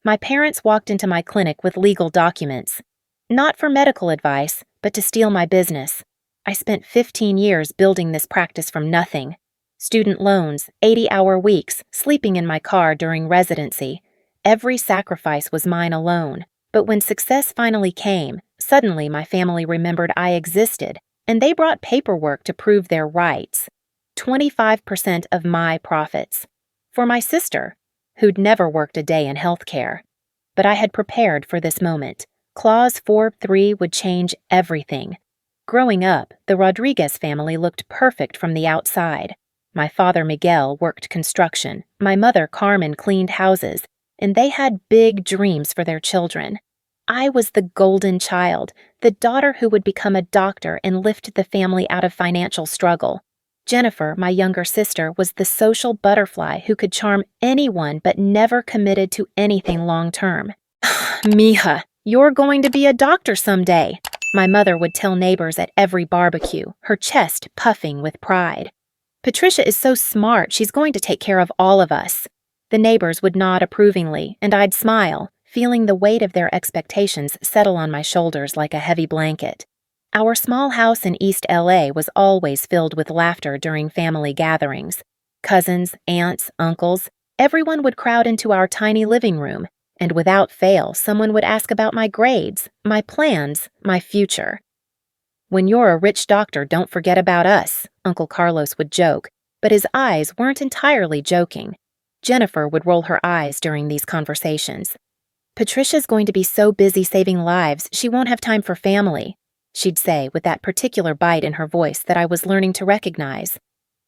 My parents walked into my clinic with legal documents. Not for medical advice, but to steal my business. I spent 15 years building this practice from nothing. Student loans, 80-hour weeks, sleeping in my car during residency. Every sacrifice was mine alone. But when success finally came, suddenly my family remembered I existed, and they brought paperwork to prove their rights. 25% of my profits. For my sister, who'd never worked a day in healthcare. But I had prepared for this moment. Clause 4.3 would change everything. Growing up, the Rodriguez family looked perfect from the outside. My father Miguel worked construction, my mother Carmen cleaned houses, and they had big dreams for their children. I was the golden child, the daughter who would become a doctor and lift the family out of financial struggle. Jennifer, my younger sister, was the social butterfly who could charm anyone but never committed to anything long-term. Mija, you're going to be a doctor someday, my mother would tell neighbors at every barbecue, her chest puffing with pride. Patricia is so smart, she's going to take care of all of us. The neighbors would nod approvingly, and I'd smile, feeling the weight of their expectations settle on my shoulders like a heavy blanket. Our small house in East LA was always filled with laughter during family gatherings. Cousins, aunts, uncles, everyone would crowd into our tiny living room, and without fail, someone would ask about my grades, my plans, my future. When you're a rich doctor, don't forget about us, Uncle Carlos would joke, but his eyes weren't entirely joking. Jennifer would roll her eyes during these conversations. Patricia's going to be so busy saving lives, she won't have time for family, she'd say with that particular bite in her voice that I was learning to recognize.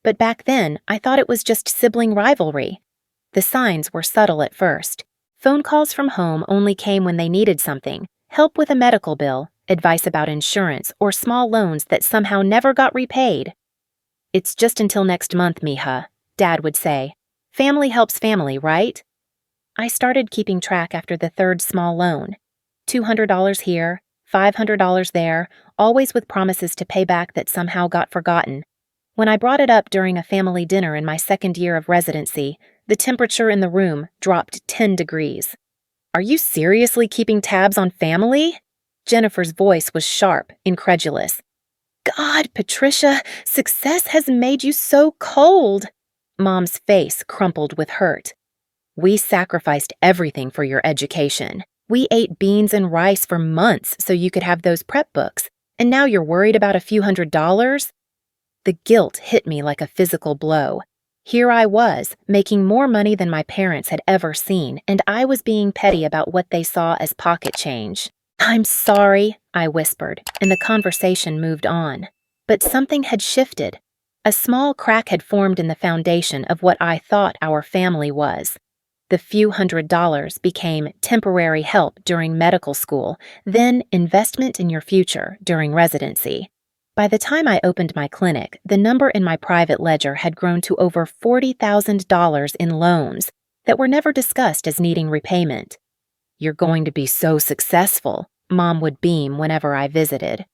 But back then, I thought it was just sibling rivalry. The signs were subtle at first. Phone calls from home only came when they needed something, help with a medical bill, advice about insurance, or small loans that somehow never got repaid. It's just until next month, Mija, Dad would say. Family helps family, right? I started keeping track after the third small loan. $200 here, $500 there, always with promises to pay back that somehow got forgotten. When I brought it up during a family dinner in my second year of residency, the temperature in the room dropped 10 degrees. Are you seriously keeping tabs on family? Jennifer's voice was sharp, incredulous. God, Patricia, success has made you so cold. Mom's face crumpled with hurt. We sacrificed everything for your education. We ate beans and rice for months so you could have those prep books, and now you're worried about a few $100s? The guilt hit me like a physical blow. Here I was, making more money than my parents had ever seen, and I was being petty about what they saw as pocket change. I'm sorry, I whispered, and the conversation moved on. But something had shifted. A small crack had formed in the foundation of what I thought our family was. The few $100s became temporary help during medical school, then investment in your future during residency. By the time I opened my clinic, the number in my private ledger had grown to over $40,000 in loans that were never discussed as needing repayment. You're going to be so successful, Mom would beam whenever I visited.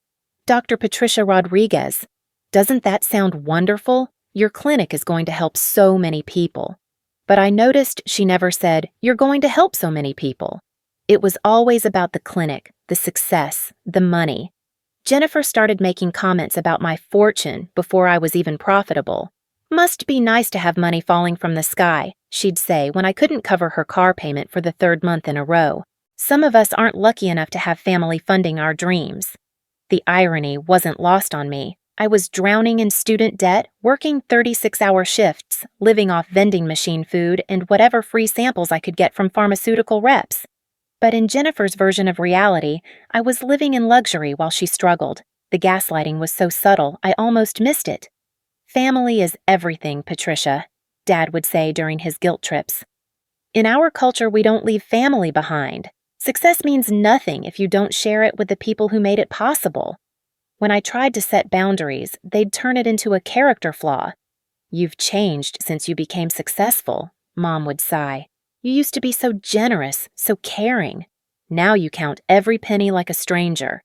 Dr. Patricia Rodriguez, doesn't that sound wonderful? Your clinic is going to help so many people. But I noticed she never said, you're going to help so many people. It was always about the clinic, the success, the money. Jennifer started making comments about my fortune before I was even profitable. Must be nice to have money falling from the sky, she'd say when I couldn't cover her car payment for the third month in a row. Some of us aren't lucky enough to have family funding our dreams. The irony wasn't lost on me. I was drowning in student debt, working 36-hour shifts, living off vending machine food and whatever free samples I could get from pharmaceutical reps. But in Jennifer's version of reality, I was living in luxury while she struggled. The gaslighting was so subtle, I almost missed it. Family is everything, Patricia, Dad would say during his guilt trips. In our culture, we don't leave family behind. Success means nothing if you don't share it with the people who made it possible. When I tried to set boundaries, they'd turn it into a character flaw. You've changed since you became successful, Mom would sigh. You used to be so generous, so caring. Now you count every penny like a stranger.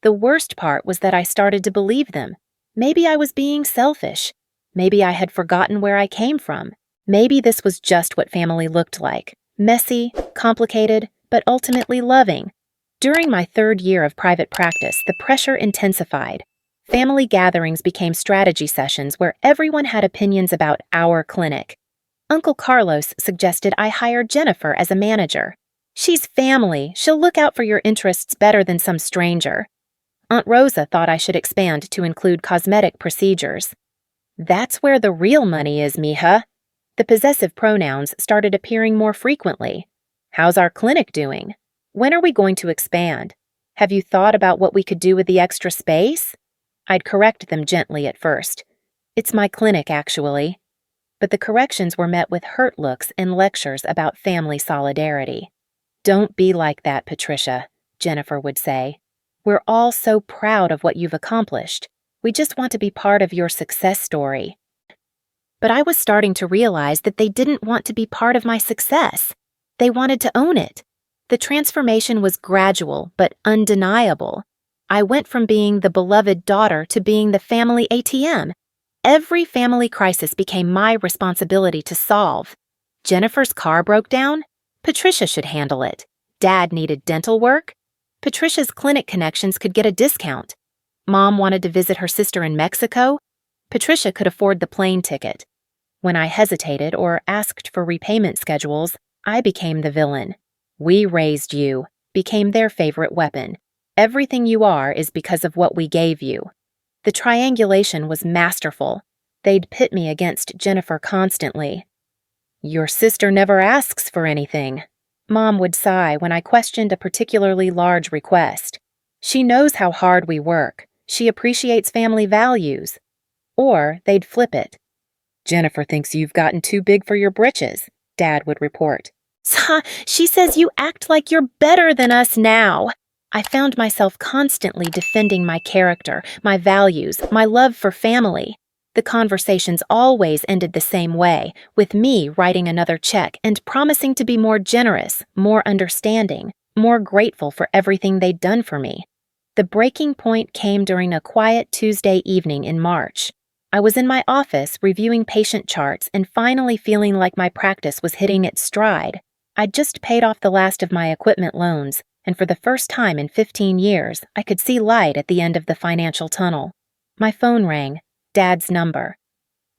The worst part was that I started to believe them. Maybe I was being selfish. Maybe I had forgotten where I came from. Maybe this was just what family looked like. Messy, complicated, but ultimately loving. During my third year of private practice, the pressure intensified. Family gatherings became strategy sessions where everyone had opinions about our clinic. Uncle Carlos suggested I hire Jennifer as a manager. She's family. She'll look out for your interests better than some stranger. Aunt Rosa thought I should expand to include cosmetic procedures. That's where the real money is, mija. The possessive pronouns started appearing more frequently. How's our clinic doing? When are we going to expand? Have you thought about what we could do with the extra space? I'd correct them gently at first. It's my clinic, actually. But the corrections were met with hurt looks and lectures about family solidarity. Don't be like that, Patricia, Jennifer would say. We're all so proud of what you've accomplished. We just want to be part of your success story. But I was starting to realize that they didn't want to be part of my success. They wanted to own it. The transformation was gradual but undeniable. I went from being the beloved daughter to being the family ATM. Every family crisis became my responsibility to solve. Jennifer's car broke down? Patricia should handle it. Dad needed dental work? Patricia's clinic connections could get a discount. Mom wanted to visit her sister in Mexico? Patricia could afford the plane ticket. When I hesitated or asked for repayment schedules, I became the villain. We raised you, became their favorite weapon. Everything you are is because of what we gave you. The triangulation was masterful. They'd pit me against Jennifer constantly. Your sister never asks for anything. Mom would sigh when I questioned a particularly large request. She knows how hard we work. She appreciates family values. Or they'd flip it. Jennifer thinks you've gotten too big for your britches, Dad would report. She says you act like you're better than us now. I found myself constantly defending my character, my values, my love for family. The conversations always ended the same way, with me writing another check and promising to be more generous, more understanding, more grateful for everything they'd done for me. The breaking point came during a quiet Tuesday evening in March. I was in my office reviewing patient charts and finally feeling like my practice was hitting its stride. I'd just paid off the last of my equipment loans, and for the first time in 15 years, I could see light at the end of the financial tunnel. My phone rang. Dad's number.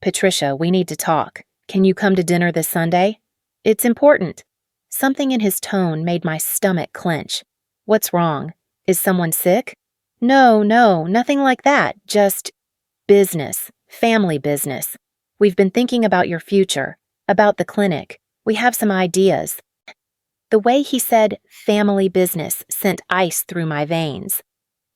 Patricia, we need to talk. Can you come to dinner this Sunday? It's important. Something in his tone made my stomach clench. What's wrong? Is someone sick? No, nothing like that. Just business, family business. We've been thinking about your future, about the clinic. We have some ideas. The way he said family business sent ice through my veins.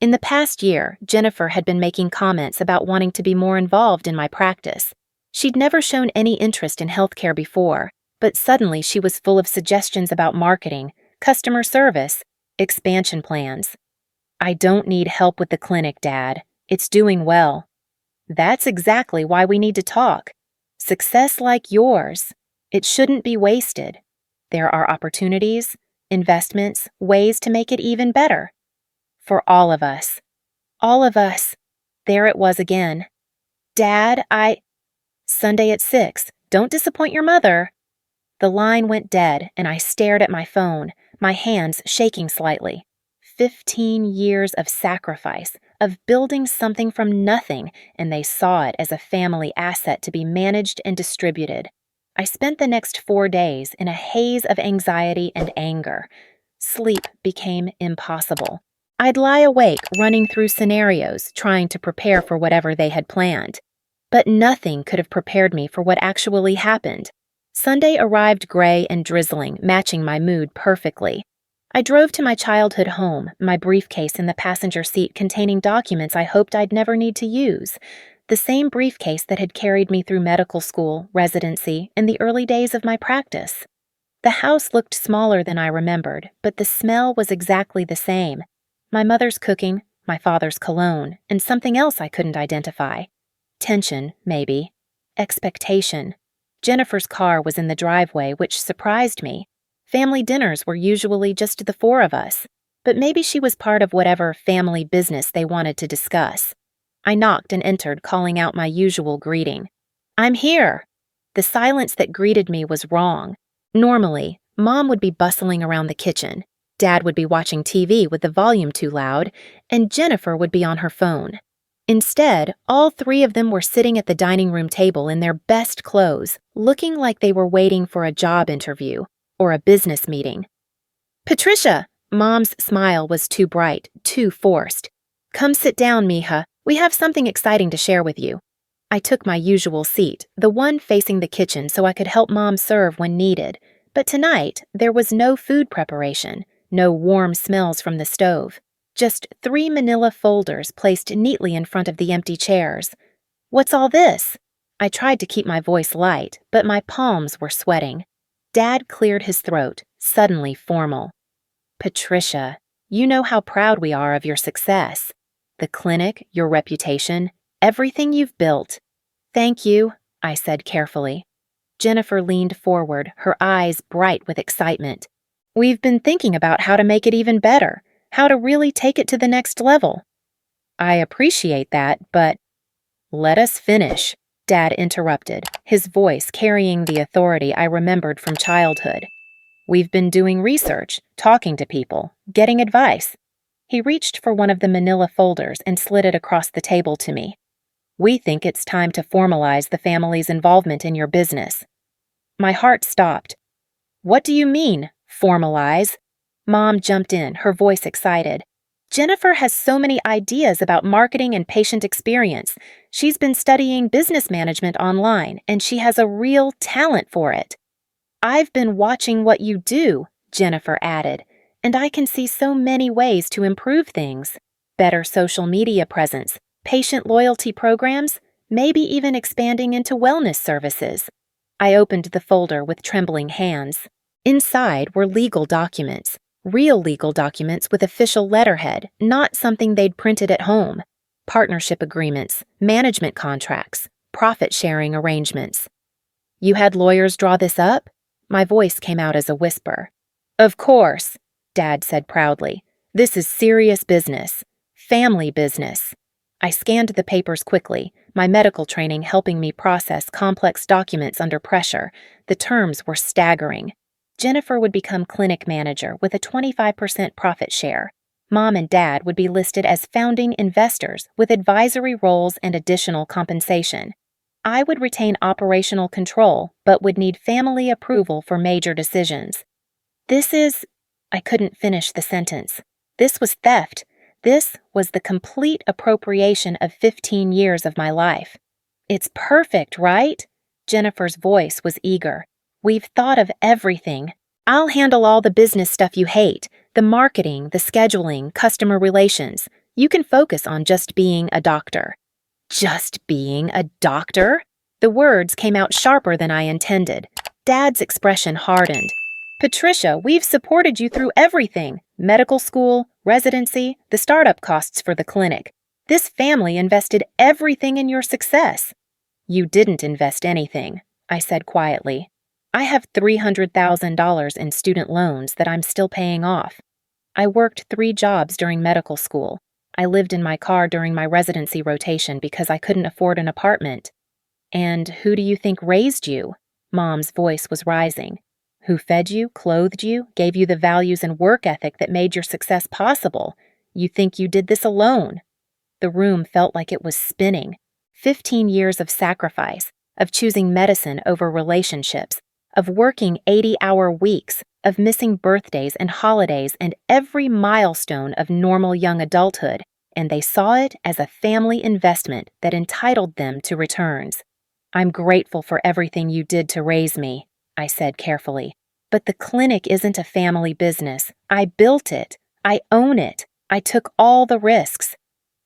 In the past year, Jennifer had been making comments about wanting to be more involved in my practice. She'd never shown any interest in healthcare before, but suddenly she was full of suggestions about marketing, customer service, expansion plans. I don't need help with the clinic, Dad. It's doing well. That's exactly why we need to talk. Success like yours, it shouldn't be wasted. There are opportunities, investments, ways to make it even better. For all of us. All of us. There it was again. Dad, Sunday at 6. Don't disappoint your mother. The line went dead, and I stared at my phone, my hands shaking slightly. 15 years of sacrifice, of building something from nothing, and they saw it as a family asset to be managed and distributed. I spent the next 4 days in a haze of anxiety and anger. Sleep became impossible. I'd lie awake running through scenarios, trying to prepare for whatever they had planned. But nothing could have prepared me for what actually happened. Sunday arrived gray and drizzling, matching my mood perfectly. I drove to my childhood home, my briefcase in the passenger seat containing documents I hoped I'd never need to use. The same briefcase that had carried me through medical school, residency, and the early days of my practice. The house looked smaller than I remembered, but the smell was exactly the same. My mother's cooking, my father's cologne, and something else I couldn't identify. Tension, maybe. Expectation. Jennifer's car was in the driveway, which surprised me. Family dinners were usually just the 4 of us, but maybe she was part of whatever family business they wanted to discuss. I knocked and entered, calling out my usual greeting. I'm here. The silence that greeted me was wrong. Normally, Mom would be bustling around the kitchen, Dad would be watching TV with the volume too loud, and Jennifer would be on her phone. Instead, all three of them were sitting at the dining room table in their best clothes, looking like they were waiting for a job interview or a business meeting. "Patricia!" Mom's smile was too bright, too forced. "Come sit down, mija. We have something exciting to share with you." I took my usual seat, the one facing the kitchen so I could help Mom serve when needed. But tonight, there was no food preparation, no warm smells from the stove. Just 3 manila folders placed neatly in front of the empty chairs. "What's all this?" I tried to keep my voice light, but my palms were sweating. Dad cleared his throat, suddenly formal. "Patricia, you know how proud we are of your success. The clinic, your reputation, everything you've built." "Thank you," I said carefully. Jennifer leaned forward, her eyes bright with excitement. "We've been thinking about how to make it even better, how to really take it to the next level." "I appreciate that, but—" "Let us finish," Dad interrupted, his voice carrying the authority I remembered from childhood. "We've been doing research, talking to people, getting advice." He reached for one of the manila folders and slid it across the table to me. "We think it's time to formalize the family's involvement in your business." My heart stopped. "What do you mean, formalize?" Mom jumped in, her voice excited. "Jennifer has so many ideas about marketing and patient experience. She's been studying business management online, and she has a real talent for it." "I've been watching what you do," Jennifer added, "and I can see so many ways to improve things. Better social media presence, patient loyalty programs, maybe even expanding into wellness services." I opened the folder with trembling hands. Inside were legal documents, real legal documents with official letterhead, not something they'd printed at home. Partnership agreements, management contracts, profit-sharing arrangements. "You had lawyers draw this up?" My voice came out as a whisper. "Of course," Dad said proudly. "This is serious business. Family business." I scanned the papers quickly, my medical training helping me process complex documents under pressure. The terms were staggering. Jennifer would become clinic manager with a 25% profit share. Mom and Dad would be listed as founding investors with advisory roles and additional compensation. I would retain operational control, but would need family approval for major decisions. I couldn't finish the sentence. This was theft. This was the complete appropriation of 15 years of my life. "It's perfect, right?" Jennifer's voice was eager. "We've thought of everything. I'll handle all the business stuff you hate, the marketing, the scheduling, customer relations. You can focus on just being a doctor." "Just being a doctor?" The words came out sharper than I intended. Dad's expression hardened. "Patricia, we've supported you through everything. Medical school, residency, the startup costs for the clinic. This family invested everything in your success." "You didn't invest anything," I said quietly. "I have $300,000 in student loans that I'm still paying off. I worked 3 jobs during medical school. I lived in my car during my residency rotation because I couldn't afford an apartment." "And who do you think raised you?" Mom's voice was rising. "Who fed you, clothed you, gave you the values and work ethic that made your success possible? You think you did this alone?" The room felt like it was spinning. 15 years of sacrifice, of choosing medicine over relationships, of working 80-hour weeks, of missing birthdays and holidays and every milestone of normal young adulthood, and they saw it as a family investment that entitled them to returns. "I'm grateful for everything you did to raise me," I said carefully. "But the clinic isn't a family business. I built it. I own it. I took all the risks."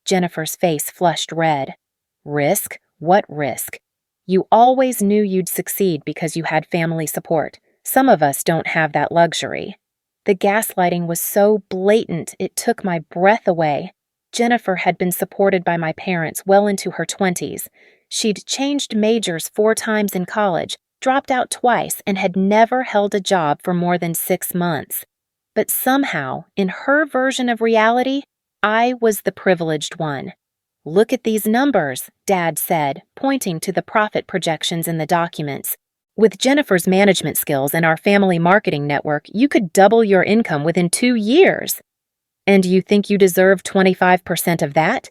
Jennifer's face flushed red. "Risk? What risk?" "You always knew you'd succeed because you had family support. Some of us don't have that luxury." The gaslighting was so blatant it took my breath away. Jennifer had been supported by my parents well into her 20s. She'd changed majors 4 times in college, dropped out twice, and had never held a job for more than 6 months. But somehow, in her version of reality, I was the privileged one. "Look at these numbers," Dad said, pointing to the profit projections in the documents. With Jennifer's management skills and our family marketing network, you could double your income within 2 years. And you think you deserve 25% of that?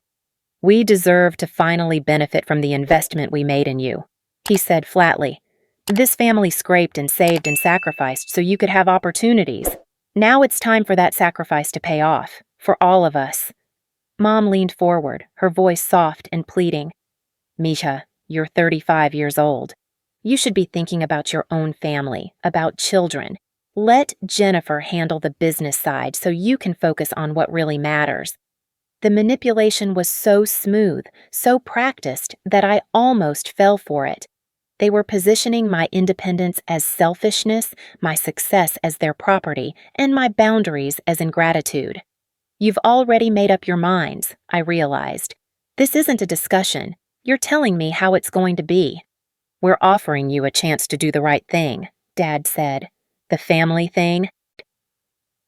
We deserve to finally benefit from the investment we made in you, he said flatly. This family scraped and saved and sacrificed so you could have opportunities. Now it's time for that sacrifice to pay off, for all of us. Mom leaned forward, her voice soft and pleading. Misha, you're 35 years old. You should be thinking about your own family, about children. Let Jennifer handle the business side so you can focus on what really matters. The manipulation was so smooth, so practiced, that I almost fell for it. They were positioning my independence as selfishness, my success as their property, and my boundaries as ingratitude. You've already made up your minds, I realized. This isn't a discussion. You're telling me how it's going to be. We're offering you a chance to do the right thing, Dad said. The family thing?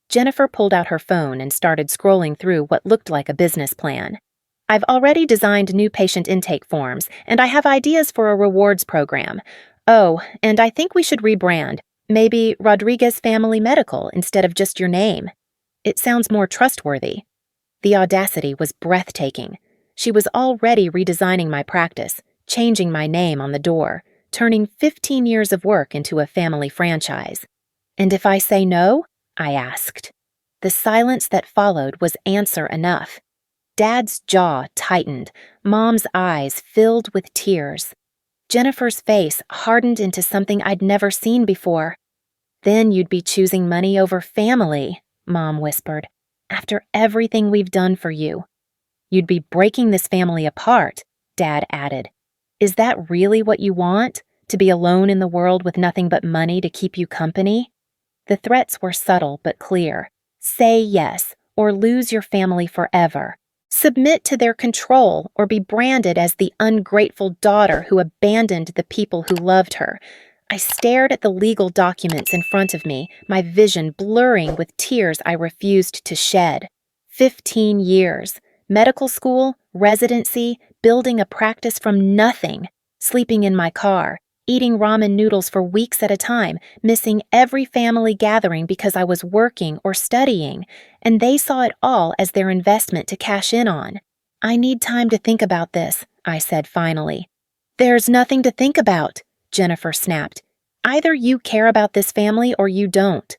Jennifer pulled out her phone and started scrolling through what looked like a business plan. I've already designed new patient intake forms, and I have ideas for a rewards program. Oh, and I think we should rebrand. Maybe Rodriguez Family Medical instead of just your name. It sounds more trustworthy. The audacity was breathtaking. She was already redesigning my practice, changing my name on the door, turning 15 years of work into a family franchise. And if I say no? I asked. The silence that followed was answer enough. Dad's jaw tightened, Mom's eyes filled with tears. Jennifer's face hardened into something I'd never seen before. Then you'd be choosing money over family, Mom whispered, after everything we've done for you. You'd be breaking this family apart, Dad added. Is that really what you want? To be alone in the world with nothing but money to keep you company? The threats were subtle but clear. Say yes, or lose your family forever. Submit to their control, or be branded as the ungrateful daughter who abandoned the people who loved her. I stared at the legal documents in front of me, my vision blurring with tears I refused to shed. 15 years. Medical school, residency, building a practice from nothing, sleeping in my car, eating ramen noodles for weeks at a time, missing every family gathering because I was working or studying, and they saw it all as their investment to cash in on. I need time to think about this, I said finally. There's nothing to think about, Jennifer snapped. Either you care about this family or you don't.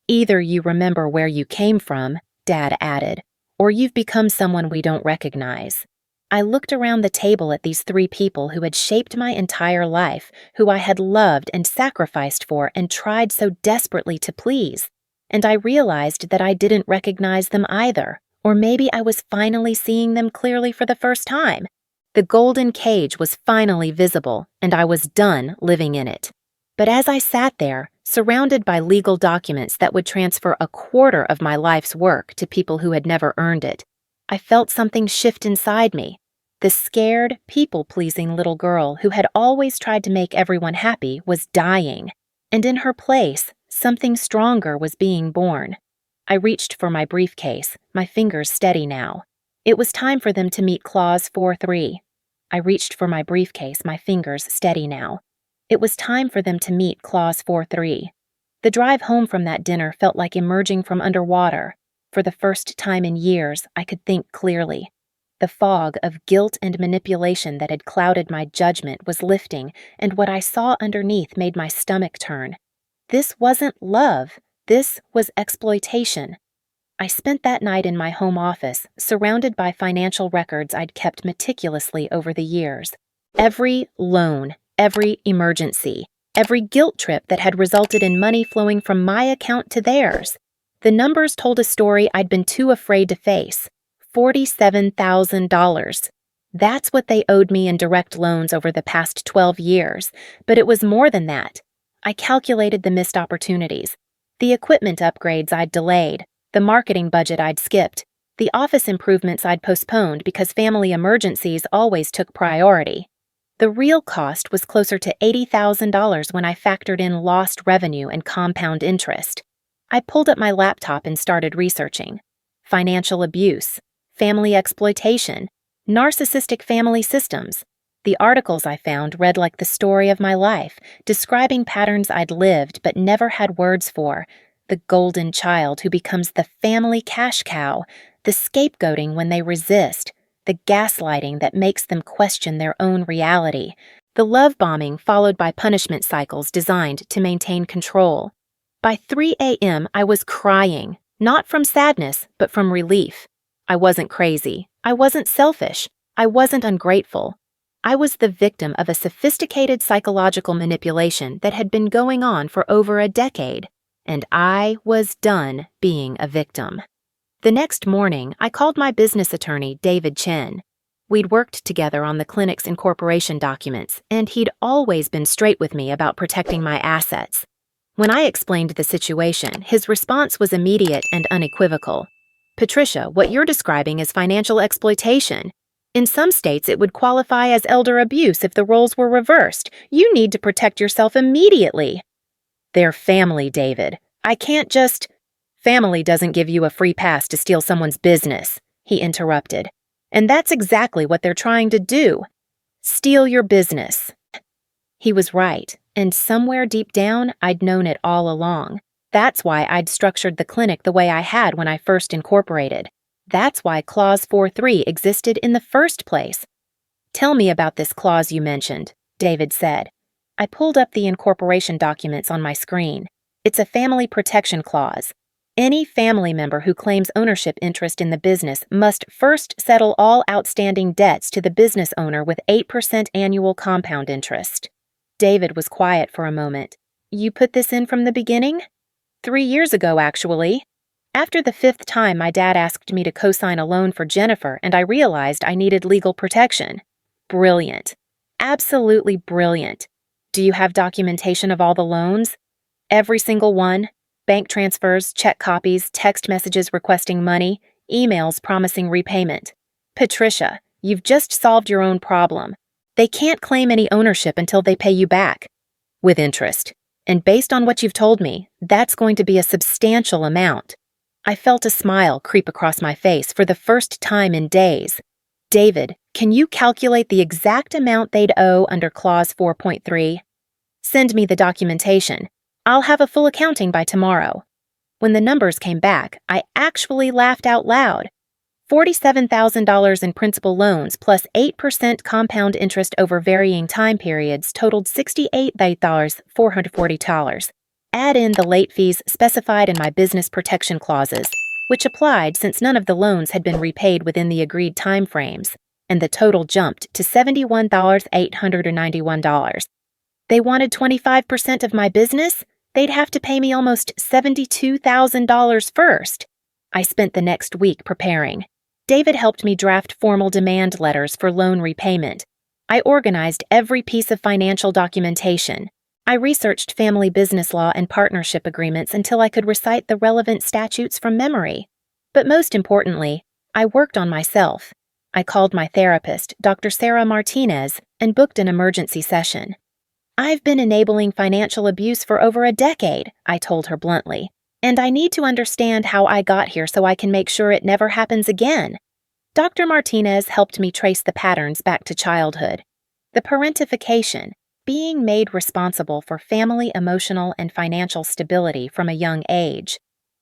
Either you remember where you came from, Dad added, or you've become someone we don't recognize. I looked around the table at these 3 people who had shaped my entire life, who I had loved and sacrificed for and tried so desperately to please, and I realized that I didn't recognize them either, or maybe I was finally seeing them clearly for the first time. The golden cage was finally visible, and I was done living in it. But as I sat there, surrounded by legal documents that would transfer a quarter of my life's work to people who had never earned it, I felt something shift inside me. The scared, people-pleasing little girl who had always tried to make everyone happy was dying, and in her place, something stronger was being born. I reached for my briefcase, my fingers steady now. It was time for them to meet Clause 4-3. I reached for my briefcase, my fingers steady now. It was time for them to meet Clause 4-3. The drive home from that dinner felt like emerging from underwater. For the first time in years, I could think clearly. The fog of guilt and manipulation that had clouded my judgment was lifting, and what I saw underneath made my stomach turn. This wasn't love. This was exploitation. I spent that night in my home office, surrounded by financial records I'd kept meticulously over the years. Every loan, every emergency, every guilt trip that had resulted in money flowing from my account to theirs. The numbers told a story I'd been too afraid to face. $47,000. That's what they owed me in direct loans over the past 12 years, but it was more than that. I calculated the missed opportunities, the equipment upgrades I'd delayed, the marketing budget I'd skipped, the office improvements I'd postponed because family emergencies always took priority. The real cost was closer to $80,000 when I factored in lost revenue and compound interest. I pulled up my laptop and started researching. Financial abuse, family exploitation, narcissistic family systems. The articles I found read like the story of my life, describing patterns I'd lived but never had words for. The golden child who becomes the family cash cow, the scapegoating when they resist, the gaslighting that makes them question their own reality, the love bombing followed by punishment cycles designed to maintain control. By 3 a.m., I was crying, not from sadness, but from relief. I wasn't crazy. I wasn't selfish. I wasn't ungrateful. I was the victim of a sophisticated psychological manipulation that had been going on for over a decade, and I was done being a victim. The next morning, I called my business attorney, David Chen. We'd worked together on the clinic's incorporation documents, and he'd always been straight with me about protecting my assets. When I explained the situation, his response was immediate and unequivocal. "Patricia, what you're describing is financial exploitation. In some states, it would qualify as elder abuse if the roles were reversed. You need to protect yourself immediately." "They're family, David. I can't just—" "Family doesn't give you a free pass to steal someone's business," he interrupted. "And that's exactly what they're trying to do. Steal your business." He was right, and somewhere deep down, I'd known it all along. That's why I'd structured the clinic the way I had when I first incorporated. That's why Clause 4.3 existed in the first place. "Tell me about this clause you mentioned," David said. I pulled up the incorporation documents on my screen. It's a family protection clause. Any family member who claims ownership interest in the business must first settle all outstanding debts to the business owner with 8% annual compound interest. David was quiet for a moment. "You put this in from the beginning?" 3 years ago, actually. After the 5th time my dad asked me to co-sign a loan for Jennifer and I realized I needed legal protection. Brilliant. Absolutely brilliant. Do you have documentation of all the loans? Every single one? Bank transfers, check copies, text messages requesting money, emails promising repayment. Patricia, you've just solved your own problem. They can't claim any ownership until they pay you back. With interest. And based on what you've told me, that's going to be a substantial amount. I felt a smile creep across my face for the first time in days. "David, can you calculate the exact amount they'd owe under Clause 4.3? Send me the documentation. I'll have a full accounting by tomorrow." When the numbers came back, I actually laughed out loud. $47,000 in principal loans plus 8% compound interest over varying time periods totaled $68,440. Add in the late fees specified in my business protection clauses, which applied since none of the loans had been repaid within the agreed time frames, and the total jumped to $71,891. They wanted 25% of my business? They'd have to pay me almost $72,000 first. I spent the next week preparing. David helped me draft formal demand letters for loan repayment. I organized every piece of financial documentation. I researched family business law and partnership agreements until I could recite the relevant statutes from memory. But most importantly, I worked on myself. I called my therapist, Dr. Sarah Martinez, and booked an emergency session. "I've been enabling financial abuse for over a decade," I told her bluntly, "and I need to understand how I got here so I can make sure it never happens again." Dr. Martinez helped me trace the patterns back to childhood. The parentification, being made responsible for family emotional and financial stability from a young age.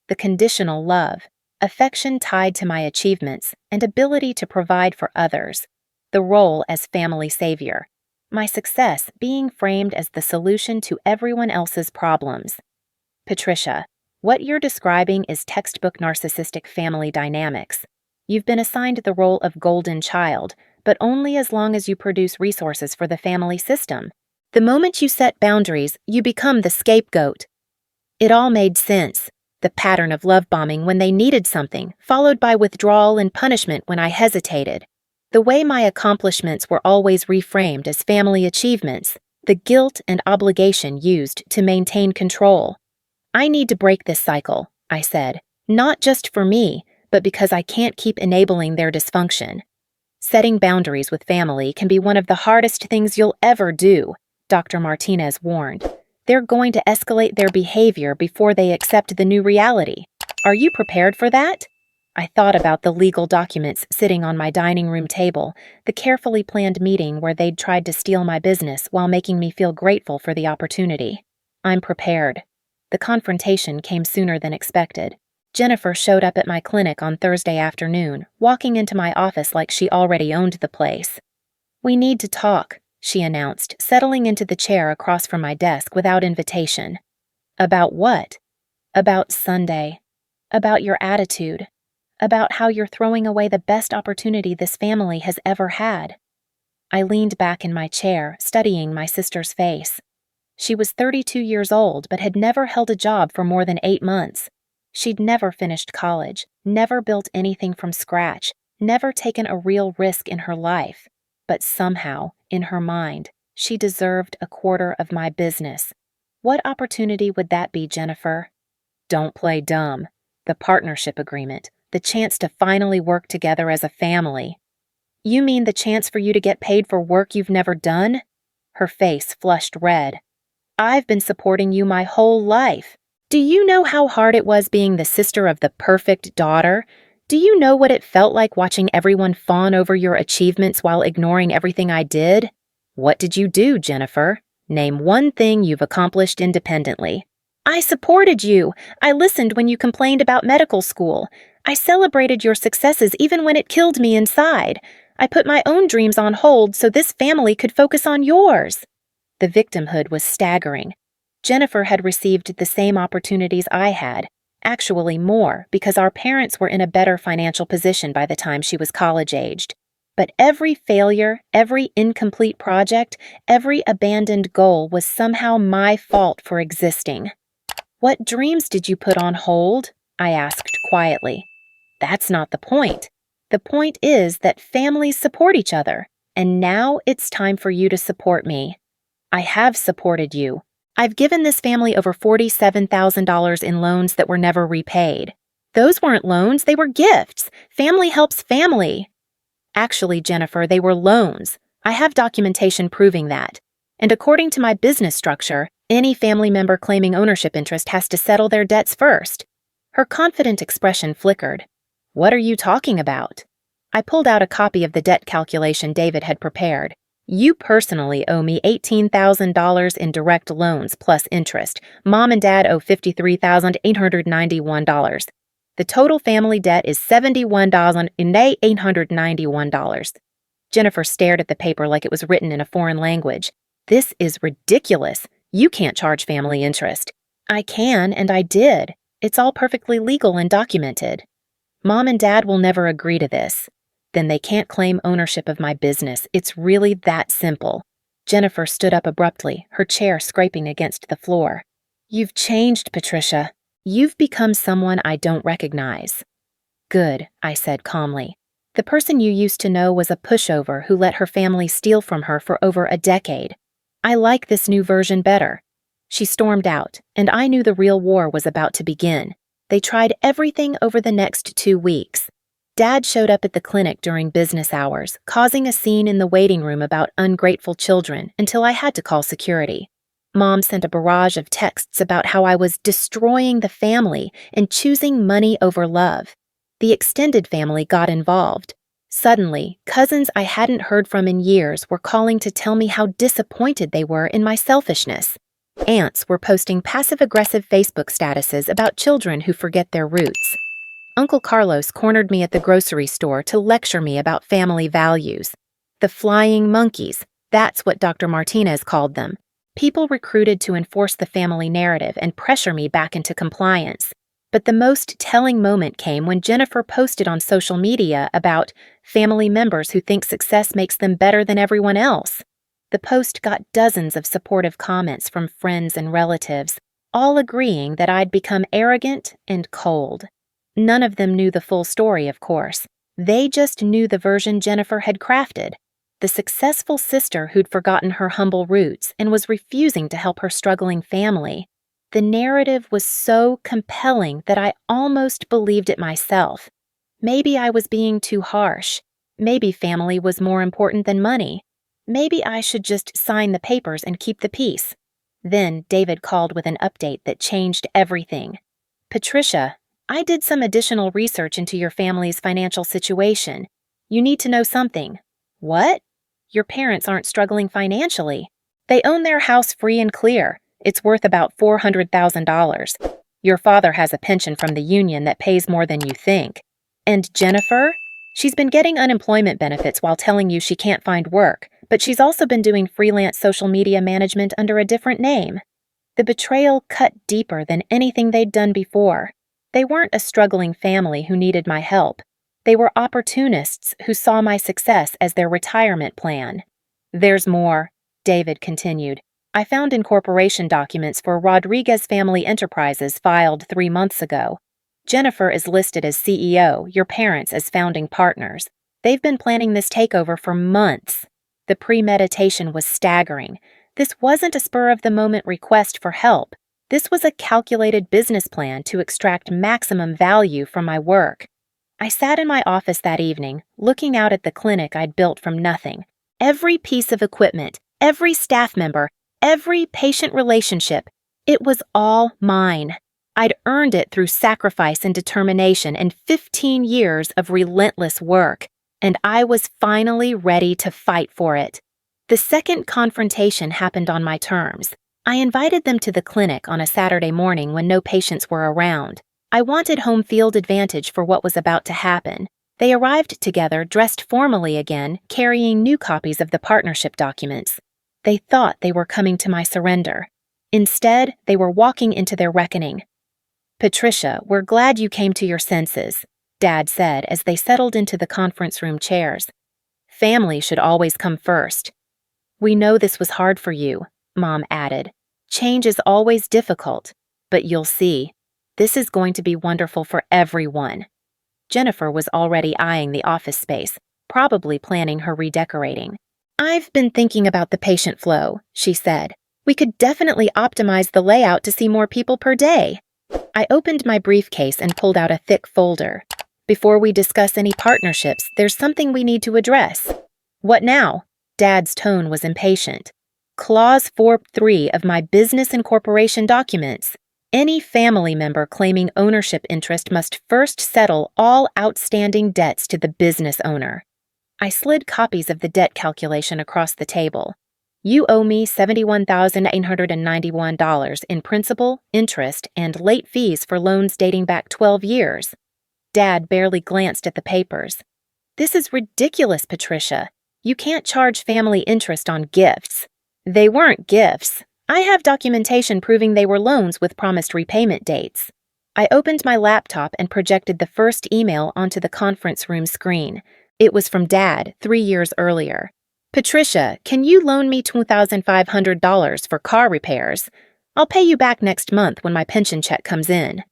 The conditional love, affection tied to my achievements and ability to provide for others. The role as family savior. My success being framed as the solution to everyone else's problems. Patricia, what you're describing is textbook narcissistic family dynamics. You've been assigned the role of golden child, but only as long as you produce resources for the family system. The moment you set boundaries, you become the scapegoat. It all made sense. The pattern of love bombing when they needed something, followed by withdrawal and punishment when I hesitated. The way my accomplishments were always reframed as family achievements, the guilt and obligation used to maintain control. "I need to break this cycle," I said, "not just for me, but because I can't keep enabling their dysfunction." Setting boundaries with family can be one of the hardest things you'll ever do, Dr. Martinez warned. They're going to escalate their behavior before they accept the new reality. Are you prepared for that? I thought about the legal documents sitting on my dining room table, the carefully planned meeting where they'd tried to steal my business while making me feel grateful for the opportunity. I'm prepared. The confrontation came sooner than expected. Jennifer showed up at my clinic on Thursday afternoon, walking into my office like she already owned the place. "We need to talk," she announced, settling into the chair across from my desk without invitation. "About what?" "About Sunday. About your attitude. About how you're throwing away the best opportunity this family has ever had." I leaned back in my chair, studying my sister's face. She was 32 years old but had never held a job for more than 8 months. She'd never finished college, never built anything from scratch, never taken a real risk in her life. But somehow, in her mind, she deserved a quarter of my business. What opportunity would that be, Jennifer? Don't play dumb. The partnership agreement, the chance to finally work together as a family. You mean the chance for you to get paid for work you've never done? Her face flushed red. I've been supporting you my whole life. Do you know how hard it was being the sister of the perfect daughter? Do you know what it felt like watching everyone fawn over your achievements while ignoring everything I did? What did you do, Jennifer? Name one thing you've accomplished independently. I supported you. I listened when you complained about medical school. I celebrated your successes even when it killed me inside. I put my own dreams on hold so this family could focus on yours. The victimhood was staggering. Jennifer had received the same opportunities I had, actually more, because our parents were in a better financial position by the time she was college-aged. But every failure, every incomplete project, every abandoned goal was somehow my fault for existing. What dreams did you put on hold? I asked quietly. That's not the point. The point is that families support each other, and now it's time for you to support me. I have supported you. I've given this family over $47,000 in loans that were never repaid. Those weren't loans, they were gifts. Family helps family. Actually, Jennifer, they were loans. I have documentation proving that. And according to my business structure, any family member claiming ownership interest has to settle their debts first. Her confident expression flickered. What are you talking about? I pulled out a copy of the debt calculation David had prepared. You personally owe me $18,000 in direct loans plus interest. Mom and Dad owe $53,891. The total family debt is $71,891. Jennifer stared at the paper like it was written in a foreign language. This is ridiculous. You can't charge family interest. I can, and I did. It's all perfectly legal and documented. Mom and Dad will never agree to this. Then they can't claim ownership of my business. It's really that simple. Jennifer stood up abruptly, her chair scraping against the floor. You've changed, Patricia. You've become someone I don't recognize. Good, I said calmly. The person you used to know was a pushover who let her family steal from her for over a decade. I like this new version better. She stormed out, and I knew the real war was about to begin. They tried everything over the next 2 weeks. Dad showed up at the clinic during business hours, causing a scene in the waiting room about ungrateful children until I had to call security. Mom sent a barrage of texts about how I was destroying the family and choosing money over love. The extended family got involved. Suddenly, cousins I hadn't heard from in years were calling to tell me how disappointed they were in my selfishness. Aunts were posting passive-aggressive Facebook statuses about children who forget their roots. Uncle Carlos cornered me at the grocery store to lecture me about family values. The flying monkeys, that's what Dr. Martinez called them. People recruited to enforce the family narrative and pressure me back into compliance. But the most telling moment came when Jennifer posted on social media about family members who think success makes them better than everyone else. The post got dozens of supportive comments from friends and relatives, all agreeing that I'd become arrogant and cold. None of them knew the full story, of course. They just knew the version Jennifer had crafted, the successful sister who'd forgotten her humble roots and was refusing to help her struggling family. The narrative was so compelling that I almost believed it myself. Maybe I was being too harsh. Maybe family was more important than money. Maybe I should just sign the papers and keep the peace. Then David called with an update that changed everything. Patricia, I did some additional research into your family's financial situation. You need to know something. What? Your parents aren't struggling financially. They own their house free and clear. It's worth about $400,000. Your father has a pension from the union that pays more than you think. And Jennifer? She's been getting unemployment benefits while telling you she can't find work, but she's also been doing freelance social media management under a different name. The betrayal cut deeper than anything they'd done before. They weren't a struggling family who needed my help. They were opportunists who saw my success as their retirement plan. There's more, David continued. I found incorporation documents for Rodriguez Family Enterprises filed 3 months ago. Jennifer is listed as CEO, your parents as founding partners. They've been planning this takeover for months. The premeditation was staggering. This wasn't a spur-of-the-moment request for help. This was a calculated business plan to extract maximum value from my work. I sat in my office that evening, looking out at the clinic I'd built from nothing. Every piece of equipment, every staff member, every patient relationship, it was all mine. I'd earned it through sacrifice and determination and 15 years of relentless work, and I was finally ready to fight for it. The second confrontation happened on my terms. I invited them to the clinic on a Saturday morning when no patients were around. I wanted home field advantage for what was about to happen. They arrived together, dressed formally again, carrying new copies of the partnership documents. They thought they were coming to my surrender. Instead, they were walking into their reckoning. Patricia, we're glad you came to your senses, Dad said as they settled into the conference room chairs. Family should always come first. We know this was hard for you, Mom added. Change is always difficult, but you'll see. This is going to be wonderful for everyone. Jennifer was already eyeing the office space, probably planning her redecorating. I've been thinking about the patient flow, she said. We could definitely optimize the layout to see more people per day. I opened my briefcase and pulled out a thick folder. Before we discuss any partnerships, there's something we need to address. What now? Dad's tone was impatient. Clause 4.3 of my business incorporation documents. Any family member claiming ownership interest must first settle all outstanding debts to the business owner. I slid copies of the debt calculation across the table. You owe me $71,891 in principal, interest, and late fees for loans dating back 12 years. Dad barely glanced at the papers. This is ridiculous, Patricia. You can't charge family interest on gifts. They weren't gifts. I have documentation proving they were loans with promised repayment dates. I opened my laptop and projected the first email onto the conference room screen. It was from Dad 3 years earlier. Patricia, can you loan me $2,500 for car repairs? I'll pay you back next month when my pension check comes in.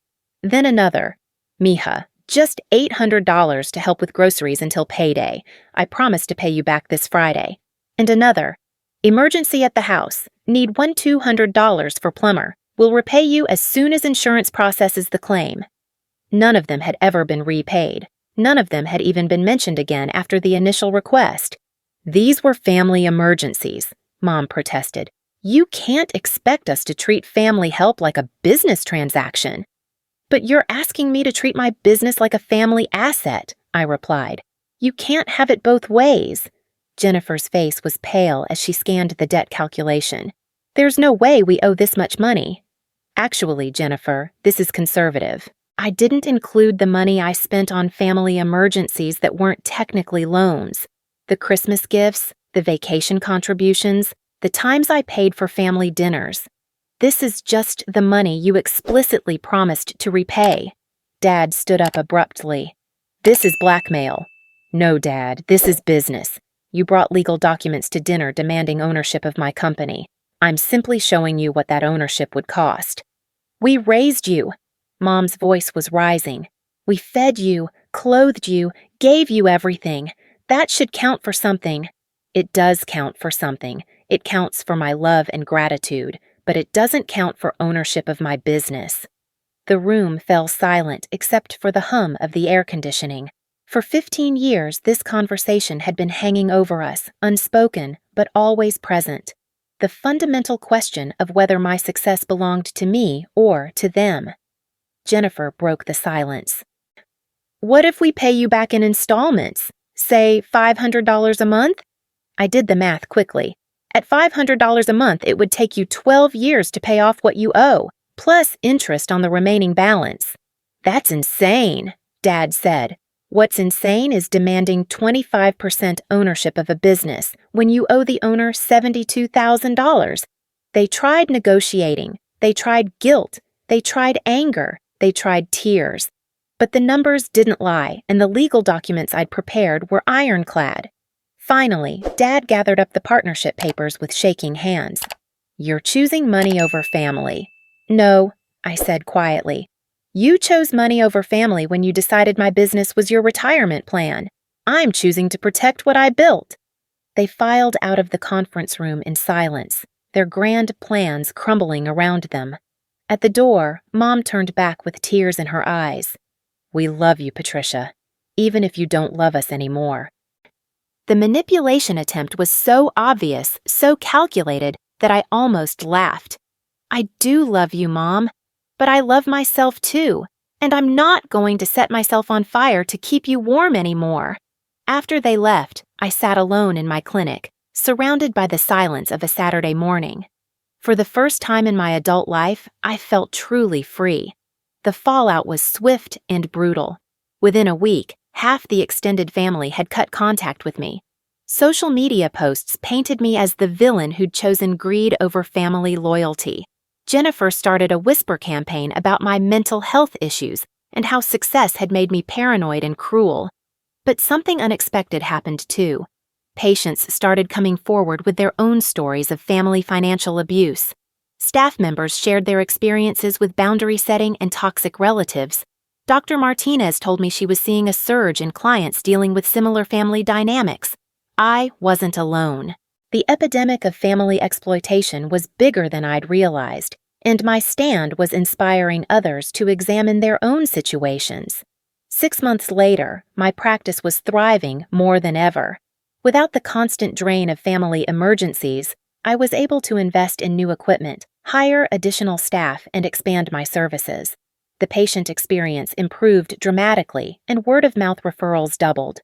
Then another. Mija, just $800 to help with groceries until payday. I promise to pay you back this Friday. And another. Emergency at the house. Need $200 for plumber. Will repay you as soon as insurance processes the claim. None of them had ever been repaid. None of them had even been mentioned again after the initial request. These were family emergencies, Mom protested. You can't expect us to treat family help like a business transaction. But you're asking me to treat my business like a family asset, I replied. You can't have it both ways. Jennifer's face was pale as she scanned the debt calculation. There's no way we owe this much money. Actually, Jennifer, this is conservative. I didn't include the money I spent on family emergencies that weren't technically loans. The Christmas gifts, the vacation contributions, the times I paid for family dinners. This is just the money you explicitly promised to repay. Dad stood up abruptly. This is blackmail. No, Dad, this is business. You brought legal documents to dinner demanding ownership of my company. I'm simply showing you what that ownership would cost. We raised you. Mom's voice was rising. We fed you, clothed you, gave you everything. That should count for something. It does count for something. It counts for my love and gratitude, but it doesn't count for ownership of my business. The room fell silent except for the hum of the air conditioning. For 15 years, this conversation had been hanging over us, unspoken, but always present. The fundamental question of whether my success belonged to me or to them. Jennifer broke the silence. What if we pay you back in installments? Say $500 a month? I did the math quickly. At $500 a month, it would take you 12 years to pay off what you owe, plus interest on the remaining balance. That's insane, Dad said. What's insane is demanding 25% ownership of a business when you owe the owner $72,000. They tried negotiating. They tried guilt. They tried anger. They tried tears. But the numbers didn't lie, and the legal documents I'd prepared were ironclad. Finally, Dad gathered up the partnership papers with shaking hands. You're choosing money over family. No, I said quietly. You chose money over family when you decided my business was your retirement plan. I'm choosing to protect what I built. They filed out of the conference room in silence, their grand plans crumbling around them. At the door, Mom turned back with tears in her eyes. We love you, Patricia, even if you don't love us anymore. The manipulation attempt was so obvious, so calculated, that I almost laughed. I do love you, Mom, but I love myself too, and I'm not going to set myself on fire to keep you warm anymore. After they left, I sat alone in my clinic, surrounded by the silence of a Saturday morning. For the first time in my adult life, I felt truly free. The fallout was swift and brutal. Within a week, half the extended family had cut contact with me. Social media posts painted me as the villain who'd chosen greed over family loyalty. Jennifer started a whisper campaign about my mental health issues and how success had made me paranoid and cruel. But something unexpected happened too. Patients started coming forward with their own stories of family financial abuse. Staff members shared their experiences with boundary setting and toxic relatives. Dr. Martinez told me she was seeing a surge in clients dealing with similar family dynamics. I wasn't alone. The epidemic of family exploitation was bigger than I'd realized, and my stand was inspiring others to examine their own situations. 6 months later, my practice was thriving more than ever. Without the constant drain of family emergencies, I was able to invest in new equipment, hire additional staff, and expand my services. The patient experience improved dramatically, and word-of-mouth referrals doubled.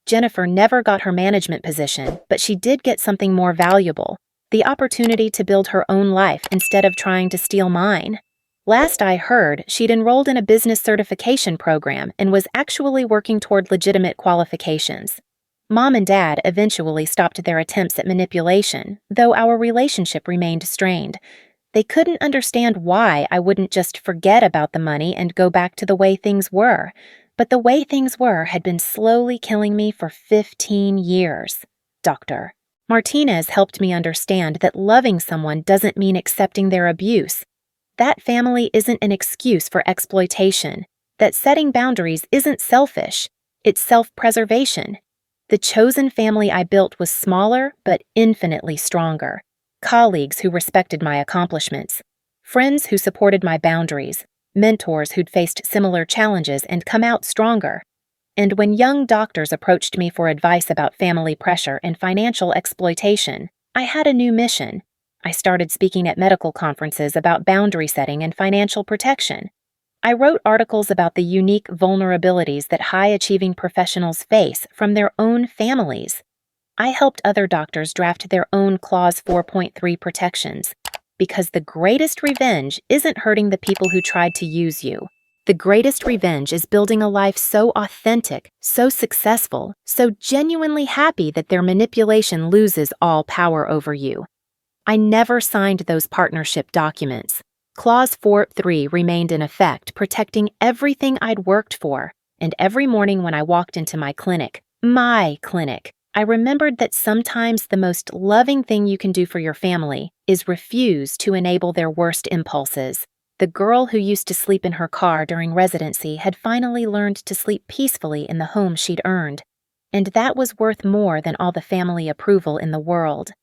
Jennifer never got her management position, but she did get something more valuable, the opportunity to build her own life instead of trying to steal mine. Last I heard, she'd enrolled in a business certification program and was actually working toward legitimate qualifications. Mom and Dad eventually stopped their attempts at manipulation, though our relationship remained strained. They couldn't understand why I wouldn't just forget about the money and go back to the way things were. But the way things were had been slowly killing me for 15 years. Dr. Martinez helped me understand that loving someone doesn't mean accepting their abuse. That family isn't an excuse for exploitation. That setting boundaries isn't selfish. It's self-preservation. The chosen family I built was smaller but infinitely stronger. Colleagues who respected my accomplishments. Friends who supported my boundaries. Mentors who'd faced similar challenges and come out stronger. And when young doctors approached me for advice about family pressure and financial exploitation, I had a new mission. I started speaking at medical conferences about boundary setting and financial protection. I wrote articles about the unique vulnerabilities that high-achieving professionals face from their own families. I helped other doctors draft their own Clause 4.3 protections, because the greatest revenge isn't hurting the people who tried to use you. The greatest revenge is building a life so authentic, so successful, so genuinely happy that their manipulation loses all power over you. I never signed those partnership documents. Clause 4.3 remained in effect, protecting everything I'd worked for. And every morning when I walked into my clinic, I remembered that sometimes the most loving thing you can do for your family is refuse to enable their worst impulses. The girl who used to sleep in her car during residency had finally learned to sleep peacefully in the home she'd earned. And that was worth more than all the family approval in the world.